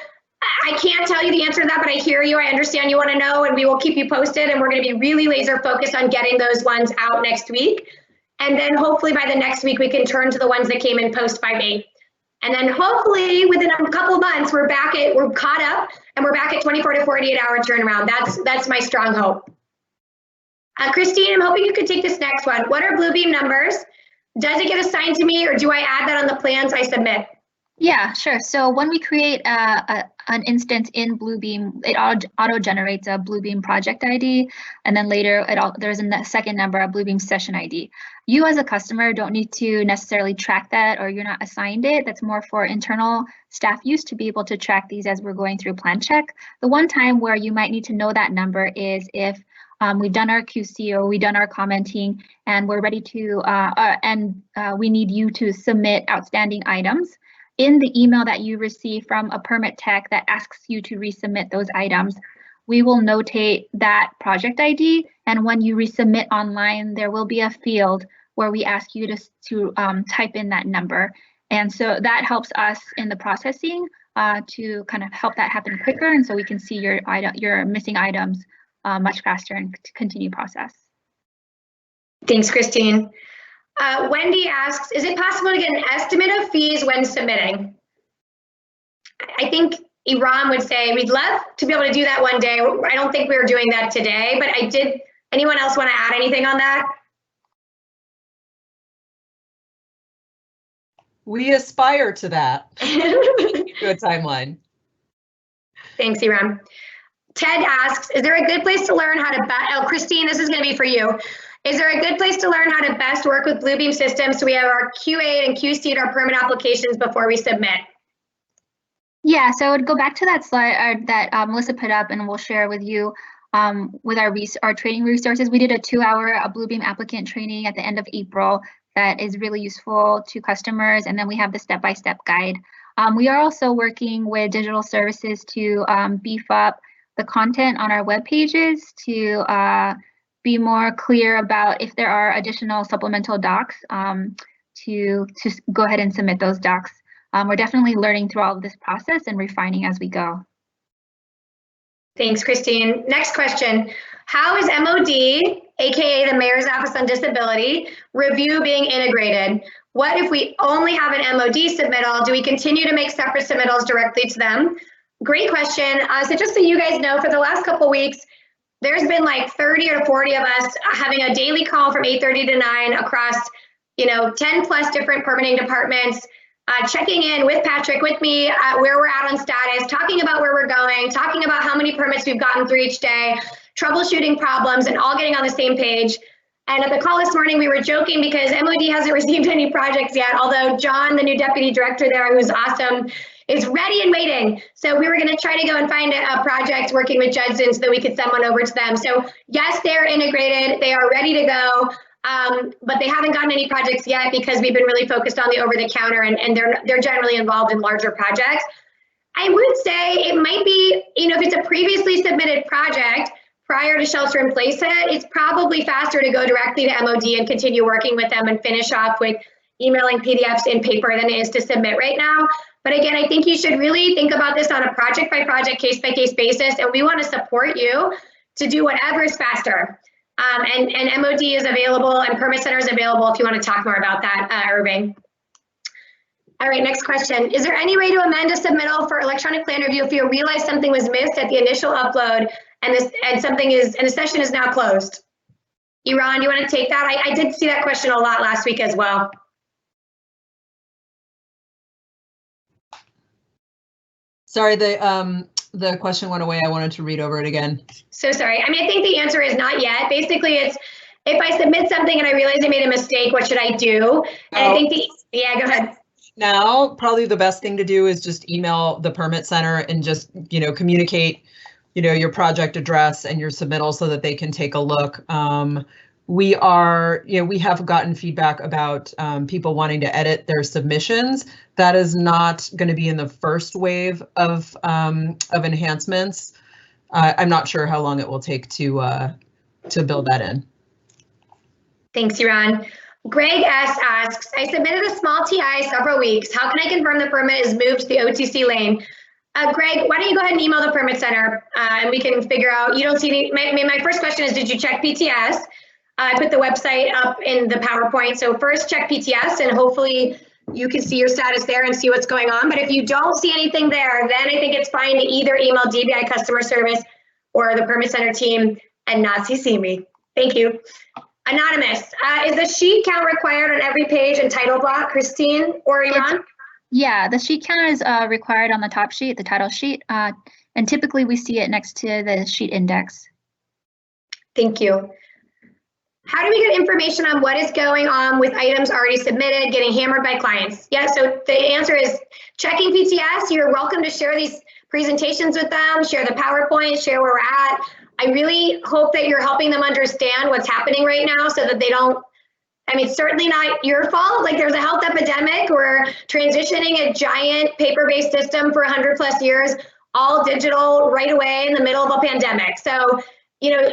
I can't tell you the answer to that, but I hear you. I understand you want to know, and we will keep you posted. And we're going to be really laser focused on getting those ones out next week. And then hopefully by the next week, we can turn to the ones that came in post 5/8. And then hopefully within a couple of months, we're caught up and we're back at 24 to 48 hour turnaround. That's my strong hope. Christine, I'm hoping you could take this next one. What are Bluebeam numbers? Does it get assigned to me, or do I add that on the plans I submit? Yeah, sure. So when we create an instance in Bluebeam, it auto generates a Bluebeam project ID, and then later there's a second number, a Bluebeam session ID. You as a customer don't need to necessarily track that, or you're not assigned it. That's more for internal staff use to be able to track these as we're going through plan check. The one time where you might need to know that number is if we've done our QC or we've done our commenting and we're ready to, we need you to submit outstanding items. In the email that you receive from a permit tech that asks you to resubmit those items, we will notate that project ID. And when you resubmit online, there will be a field where we ask you to type in that number. And so that helps us in the processing to kind of help that happen quicker. And so we can see your missing items much faster and to continue process. Thanks, Christine. Wendy asks, is it possible to get an estimate of fees when submitting? I think Iran would say we'd love to be able to do that one day. I don't think we were doing that today, but anyone else want to add anything on that? We aspire to that. Good timeline. Thanks, Iran. Ted asks, is there a good place to learn how to, Christine, this is going to be for you. Is there a good place to learn how to best work with Bluebeam systems so we have our QA and QC'd our permit applications before we submit? Yeah, so I would go back to that slide that Melissa put up, and we'll share with you with our training resources. We did a 2-hour Bluebeam applicant training at the end of April that is really useful to customers, and then we have the step-by-step guide. We are also working with digital services to beef up the content on our web pages to be more clear about if there are additional supplemental docs to go ahead and submit those docs. We're definitely learning through all of this process and refining as we go. Thanks, Christine. Next question. How is MOD, aka the Mayor's Office on Disability, review being integrated? What if we only have an MOD submittal? Do we continue to make separate submittals directly to them? Great question. So just so you guys know, for the last couple of weeks, there's been like 30 or 40 of us having a daily call from 8:30 to 9 across, 10 plus different permitting departments, checking in with Patrick, with me, where we're at on status, talking about where we're going, talking about how many permits we've gotten through each day, troubleshooting problems, and all getting on the same page. And at the call this morning, we were joking because MOD hasn't received any projects yet, although John, the new deputy director there, who's awesome, is ready and waiting. So we were going to try to go and find a project working with Judson so that we could send one over to them. So yes, they're integrated. They are ready to go, but they haven't gotten any projects yet because we've been really focused on the over-the-counter, and they're generally involved in larger projects. I would say it might be, if it's a previously submitted project prior to shelter-in-place, it's probably faster to go directly to MOD and continue working with them and finish off with emailing PDFs in paper than it is to submit right now. But again, I think you should really think about this on a project-by-project, case-by-case basis, and we want to support you to do whatever is faster. And MOD is available and Permit Center is available if you want to talk more about that, Irving. All right, next question. Is there any way to amend a submittal for electronic plan review if you realize something was missed at the initial upload and the session is now closed? Iran, do you want to take that? I did see that question a lot last week as well. Sorry, the question went away. I wanted to read over it again. So sorry. I think the answer is not yet. Basically, it's if I submit something and I realize I made a mistake, what should I do? And I think yeah, go ahead. Now, probably the best thing to do is just email the Permit Center and just, communicate, your project address and your submittal so that they can take a look. We have gotten feedback about people wanting to edit their submissions. That is not going to be in the first wave of enhancements. I'm not sure how long it will take to build that in. Thanks, Yaron. Greg S. asks, I submitted a small TI several weeks. How can I confirm the permit is moved to the OTC lane? Greg, why don't you go ahead and email the permit center and we can figure out, you don't see any, my first question is, did you check PTS? I put the website up in the PowerPoint. So first check PTS and hopefully you can see your status there and see what's going on. But if you don't see anything there, then I think it's fine to either email DBI customer service or the permit center team and not CC me. Thank you. Anonymous, is the sheet count required on every page and title block, Christine or Iran? Yeah, the sheet count is required on the top sheet, the title sheet, and typically we see it next to the sheet index. Thank you. How do we get information on what is going on with items already submitted, getting hammered by clients? Yeah, so the answer is checking PTS. You're welcome to share these presentations with them, share the PowerPoint, share where we're at. I really hope that you're helping them understand what's happening right now so that they don't, I mean, certainly not your fault. Like there's a health epidemic. We're transitioning a giant paper-based system for 100+ years, all digital right away in the middle of a pandemic. So, you know,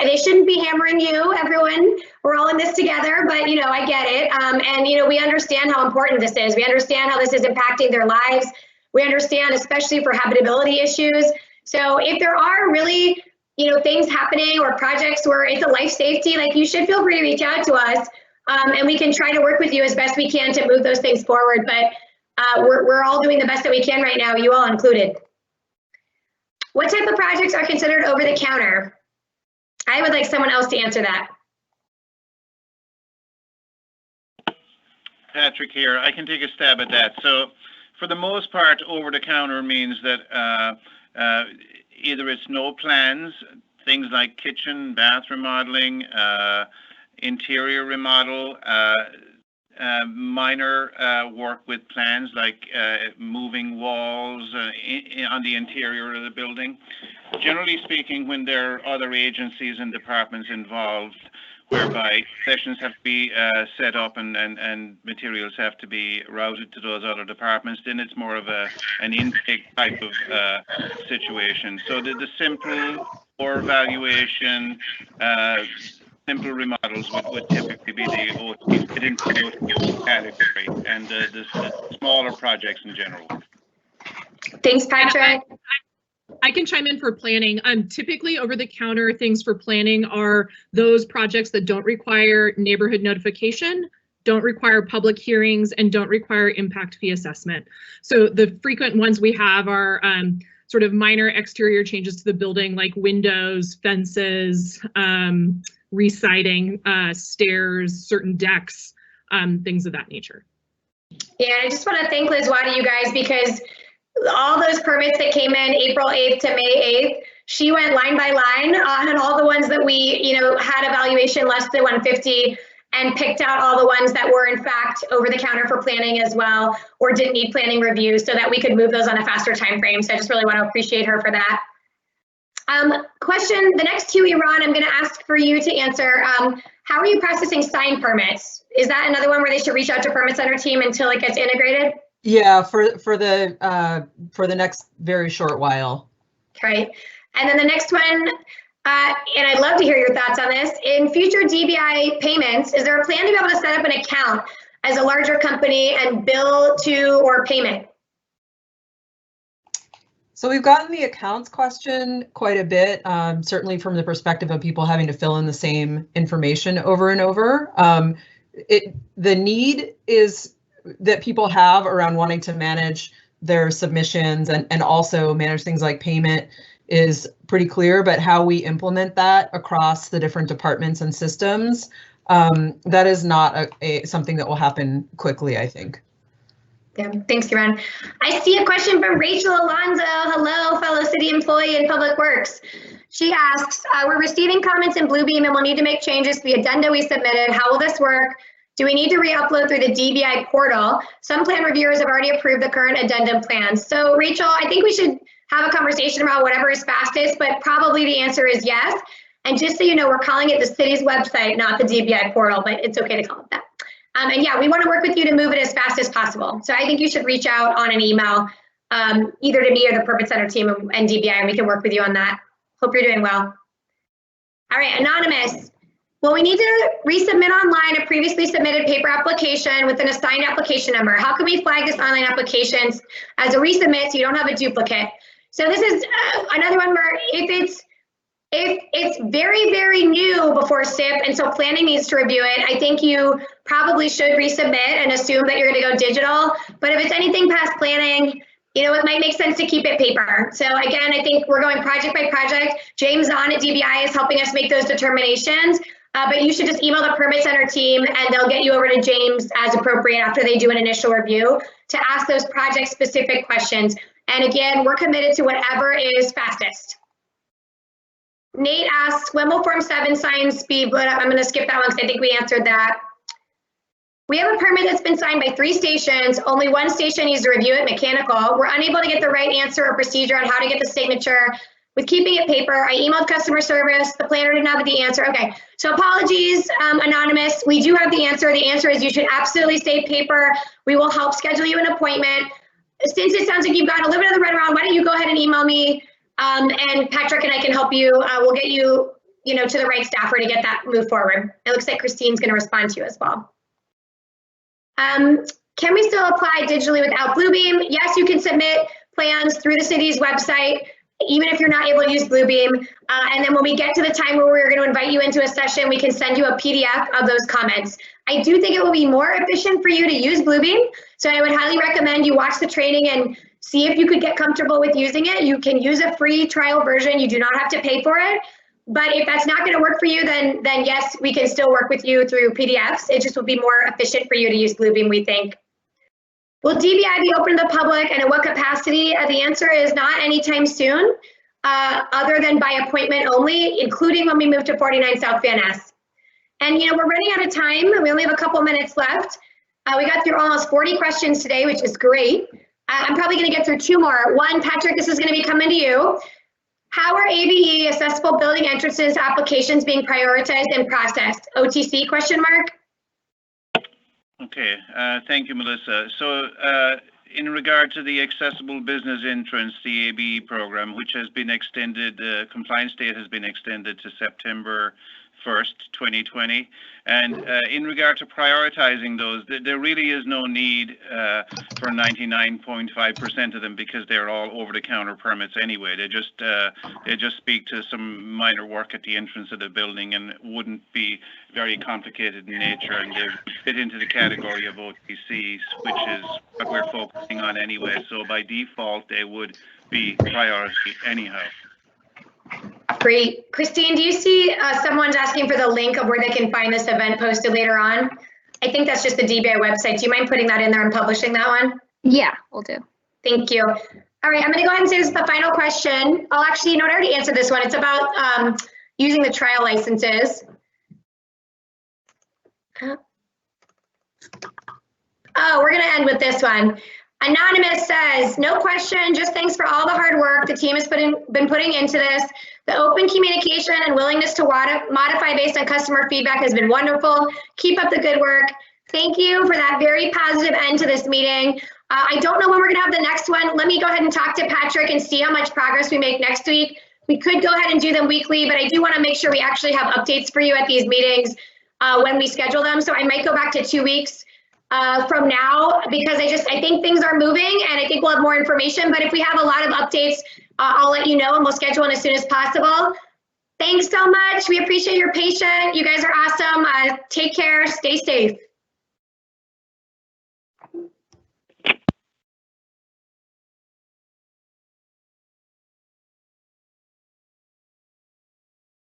they shouldn't be hammering you, everyone. We're all in this together, but, you know, I get it. And, you know, we understand how important this is. We understand how this is impacting their lives. We understand, especially for habitability issues. So if there are really, you know, things happening or projects where it's a life safety, like you should feel free to reach out to us and we can try to work with you as best we can to move those things forward. But we're all doing the best that we can right now, you all included. What type of projects are considered over the counter? I would like someone else to answer that. Patrick here. I can take a stab at that. So for the most part, over the counter means that either it's no plans, things like kitchen, bath remodeling, interior remodel, minor work with plans like moving walls on the interior of the building. Generally speaking, when there are other agencies and departments involved, whereby sessions have to be set up and materials have to be routed to those other departments, then it's more of an intake type of situation. So the simple or evaluation, simple remodels would typically be the OT category, and the smaller projects in general. Thanks, Patrick. I can chime in for planning. Typically over-the-counter things for planning are those projects that don't require neighborhood notification, don't require public hearings, and don't require impact fee assessment. So the frequent ones we have are sort of minor exterior changes to the building, like windows, fences, re-siding, stairs, certain decks, things of that nature. Yeah, I just want to thank Liz Wada, you guys, because all those permits that came in April 8th to May 8th, she went line by line on all the ones that we, you know, had evaluation less than 150 and picked out all the ones that were in fact over the counter for planning as well, or didn't need planning review so that we could move those on a faster time frame. So I just really want to appreciate her for that. Question, the next two, Iran, I'm going to ask for you to answer. How are you processing sign permits? Is that another one where they should reach out to Permit Center team until it gets integrated? Yeah, for the next very short while. Right. And then the next one, and I'd love to hear your thoughts on this. In future DBI payments, is there a plan to be able to set up an account as a larger company and bill to or payment? So we've gotten the accounts question quite a bit, certainly from the perspective of people having to fill in the same information over and over. The need is that people have around wanting to manage their submissions and also manage things like payment is pretty clear, but how we implement that across the different departments and systems, that is not something that will happen quickly, I think. Yeah, thanks, Karen. I see a question from Rachel Alonzo. Hello, fellow city employee in Public Works. She asks, we're receiving comments in Bluebeam and we'll need to make changes to the addenda we submitted. How will this work? Do we need to re-upload through the DBI portal? Some plan reviewers have already approved the current addendum plans. So Rachel, I think we should have a conversation about whatever is fastest, but probably the answer is yes. And just so you know, we're calling it the city's website, not the DBI portal, but it's okay to call it that. And yeah, we want to work with you to move it as fast as possible. So I think you should reach out on an email, either to me or the Permit Center team and DBI, and we can work with you on that. Hope you're doing well. All right, Anonymous. Well, we need to resubmit online a previously submitted paper application with an assigned application number. How can we flag this online applications as a resubmit so you don't have a duplicate? So this is another one where if it's very, very new before SIP and so planning needs to review it, I think you probably should resubmit and assume that you're going to go digital. But if it's anything past planning, you know, it might make sense to keep it paper. So again, I think we're going project by project. James Zahn at DBI is helping us make those determinations. But you should just email the Permit Center team and they'll get you over to James as appropriate after they do an initial review to ask those project specific questions. And again, we're committed to whatever is fastest. Nate asks, when will Form 7 signs be blown up? I'm going to skip that one because I think we answered that. We have a permit that's been signed by 3 stations. Only 1 station needs to review it, mechanical. We're unable to get the right answer or procedure on how to get the signature. With keeping it paper, I emailed customer service. The planner didn't have the answer. Okay, so apologies, Anonymous. We do have the answer. The answer is you should absolutely stay paper. We will help schedule you an appointment. Since it sounds like you've got a little bit of the runaround, why don't you go ahead and email me, and Patrick and I can help you. We'll get you, to the right staffer to get that moved forward. It looks like Christine's going to respond to you as well. Can we still apply digitally without Bluebeam? Yes, you can submit plans through the city's website, even if you're not able to use Bluebeam. And then when we get to the time where we're going to invite you into a session, we can send you a PDF of those comments. I do think it will be more efficient for you to use Bluebeam. So I would highly recommend you watch the training and see if you could get comfortable with using it. You can use a free trial version. You do not have to pay for it. But if that's not going to work for you, then yes, we can still work with you through PDFs. It just will be more efficient for you to use Bluebeam, we think. Will DBI be open to the public and in what capacity? The answer is not anytime soon, other than by appointment only, including when we move to 49 South Van Ness. And we're running out of time. We only have a couple minutes left. We got through almost 40 questions today, which is great. I'm probably going to get through 2 more. One, Patrick, this is going to be coming to you. How are ABE accessible building entrances applications being prioritized and processed? OTC question mark? Okay, thank you, Melissa. So in regard to the accessible business entrance, the ABE program, which has been extended, the compliance date has been extended to September 1st, 2020. And in regard to prioritizing those, there really is no need for 99.5% of them because they're all over-the-counter permits anyway. They just speak to some minor work at the entrance of the building and wouldn't be very complicated in nature, and they fit into the category of OTCs, which is what we're focusing on anyway. So by default, they would be priority anyhow. Great. Christine, do you see someone's asking for the link of where they can find this event posted later on? I think that's just the DBI website. Do you mind putting that in there and publishing that one? Yeah, we'll do. Thank you. All right, I'm going to go ahead and say this is the final question. I'll actually, I already answered this one. It's about using the trial licenses. Oh, we're going to end with this one. Anonymous says, no question, just thanks for all the hard work the team has been putting into this. The open communication and willingness to modify based on customer feedback has been wonderful. Keep up the good work. Thank you for that very positive end to this meeting. I don't know when we're gonna have the next one. Let me go ahead and talk to Patrick and see how much progress we make next week. We could go ahead and do them weekly, but I do wanna make sure we actually have updates for you at these meetings when we schedule them. So I might go back to 2 weeks from now, because I think things are moving and I think we'll have more information. But if we have a lot of updates, I'll let you know and we'll schedule one as soon as possible. Thanks so much. We appreciate your patience. You guys are awesome. Take care. Stay safe.